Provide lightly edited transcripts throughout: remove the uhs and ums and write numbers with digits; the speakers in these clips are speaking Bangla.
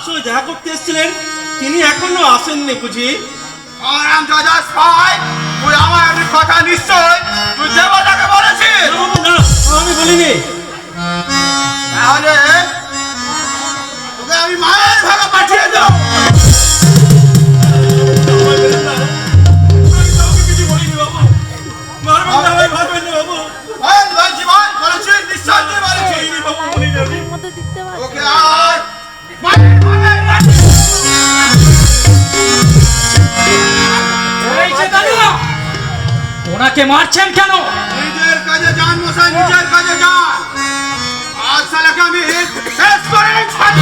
সঙ্গে দেখা করতে এসেছিলেন, তিনি এখনো আসেননি বুঝি? আরাম দাদা ভাই, তুই আমার একটা কথা নিশ্চয় তুই দেবতাকে বলেছিস? না, আমি বলিনি। তাহলে তোকে আমি মায়ের ভাগে পাঠিয়ে দেবো। কিছু বলিনি বাবু, মারবেন না ভাই, মারবেন না বাবু। বলছি ভাই, বলেছিস নিশ্চয় তুই বলেছিস। বাবু বলিনি আমি। ওকে আর মায়ের ভাগে ওনাকে মারছেন কেন? নিজের কাজে যান মশাই, নিজের কাজে যান। আজ সালাকে আমি শেষ করে ছাড়ব।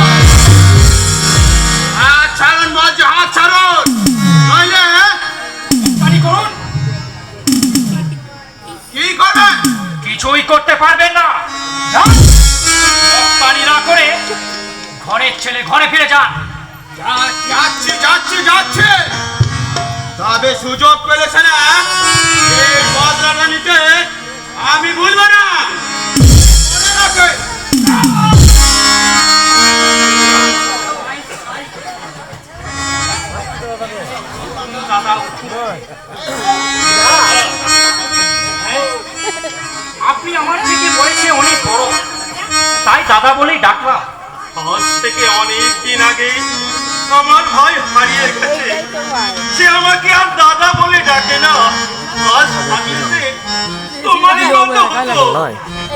হাত ছাড়ুন বলছি, হাত ছাড়ুন, নইলে পানি করুন। কি করবেন? কিছুই করতে পারবেন না। যান। পানি না করে ঘরের ছেলে ঘরে ফিরে যান। যাচ্ছি যাচ্ছি যাচ্ছি, তবে সুযোগ পেলেছে না এই বদলাটা নিতে আমি ভুলব না। মনে রাখবে। আপনি আমার থেকে বয়সে অনেক বড়, তাই দাদা বলেই ডাকলাম। আজ থেকে অনেক দিন আগে আমার ভাই হারিয়ে গেছে, সে আমাকে আর দাদা বলে ডাকে না। আজ ভাবলে তোমারই মতো হতো,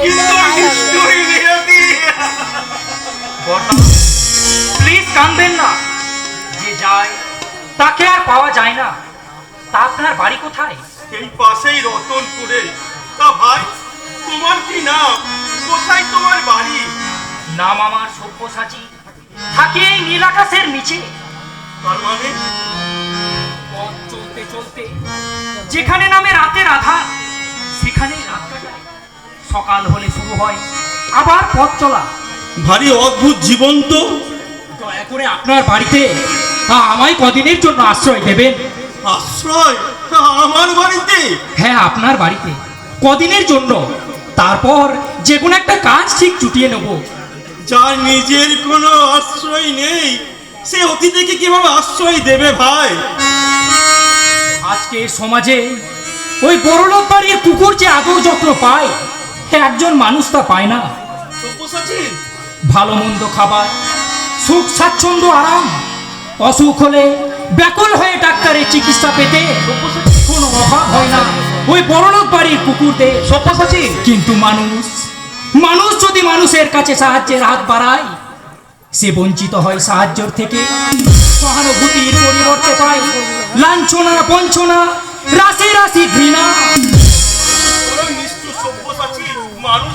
কিন্তু নিশ্চয়ই নিয়তি। প্লিজ কাঁদবেন না। যে যায় তাকে আর পাওয়া যায় না। তা আপনার বাড়ি কোথায়? এই পাশেই রতনপুরে। তা ভাই, তোমার কি নাম? কোথায় তোমার বাড়ি? নাম আমার সব্যসাচী, থাকি এই নীল আকাশের নিচে। তার মানে পথ চলতে চলতে যেখানে নামে রাতের আধার, সেখানেই রাত কাটায়। সকাল হলে শুরু হয় আবার পথ চলা। ভারী অদ্ভুত জীবন তো। দয়া করে আপনার বাড়িতে আমায় কদিনের জন্য আশ্রয় দেবেন। আশ্রয় আমার বাড়িতে? হ্যাঁ, আপনার বাড়িতে কদিনের জন্য। তারপর যে কোনো একটা কাজ ঠিক জুটিয়ে নেব। যার নিজের কোনো আশ্রয় নেই, সে অতিথিকে কিভাবে আশ্রয় দেবে ভাই? আজকে সমাজে ওই বড়লোক বাড়ির কুকুর যে আদর যত্ন পায়, একজন মানুষ তা পায় না। সব্যসাচী, ভালো মন্দ খাবার, সুখ স্বাচ্ছন্দ্য আরাম, অসুখ হলে ব্যাকুল হয়ে ডাক্তারের চিকিৎসা পেতে কোনো অভাব হয় না ওই বড়লোক বাড়ির কুকুরদের। সব্যসাচী, কিন্তু মানুষ যদি মানুষের কাছে সাহায্যের হাত বাড়ায়, সে বঞ্চিত হয় সাহায্যের থেকে। সহানুভূতির পরিবর্তে পায় লাঞ্ছনা, বঞ্চনা, রাশি রাশি ঘৃণা। নিষ্ঠুর সব্যসাচী, মানুষ